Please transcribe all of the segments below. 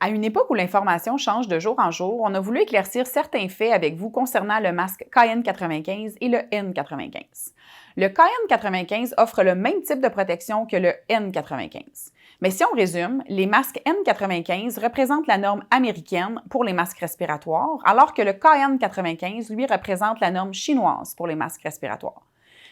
À une époque où l'information change de jour en jour, on a voulu éclaircir certains faits avec vous concernant le masque KN95 et le N95. Le KN95 offre le même type de protection que le N95. Mais si on résume, les masques N95 représentent la norme américaine pour les masques respiratoires, alors que le KN95, lui, représente la norme chinoise pour les masques respiratoires.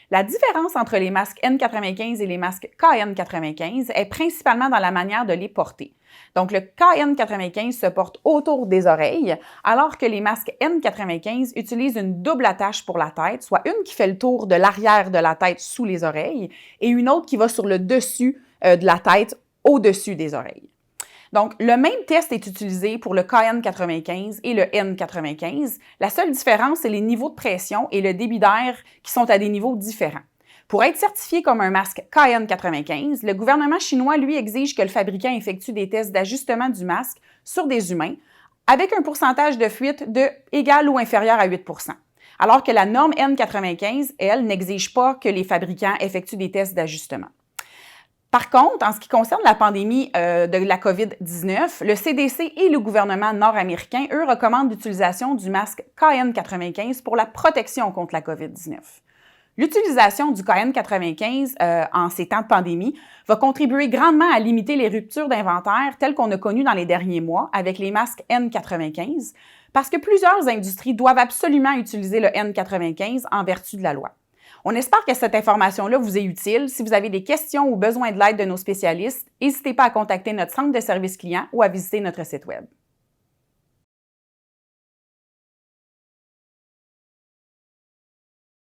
La différence entre les masques N95 et les masques KN95 est principalement dans la manière de les porter. Donc, le KN95 se porte autour des oreilles, alors que les masques N95 utilisent une double attache pour la tête, soit une qui fait le tour de l'arrière de la tête sous les oreilles et une autre qui va sur le dessus de la tête au-dessus des oreilles. Donc, le même test est utilisé pour le KN95 et le N95. La seule différence, c'est les niveaux de pression et le débit d'air qui sont à des niveaux différents. Pour être certifié comme un masque KN95, le gouvernement chinois, lui, exige que le fabricant effectue des tests d'ajustement du masque sur des humains avec un pourcentage de fuite de égal ou inférieur à 8 %. Alors que la norme N95, elle, n'exige pas que les fabricants effectuent des tests d'ajustement. Par contre, en ce qui concerne la pandémie de la COVID-19, le CDC et le gouvernement nord-américain, eux, recommandent l'utilisation du masque KN95 pour la protection contre la COVID-19. L'utilisation du KN95 en ces temps de pandémie va contribuer grandement à limiter les ruptures d'inventaire telles qu'on a connues dans les derniers mois avec les masques N95, parce que plusieurs industries doivent absolument utiliser le N95 en vertu de la loi. On espère que cette information-là vous est utile. Si vous avez des questions ou besoin de l'aide de nos spécialistes, n'hésitez pas à contacter notre centre de service client ou à visiter notre site Web.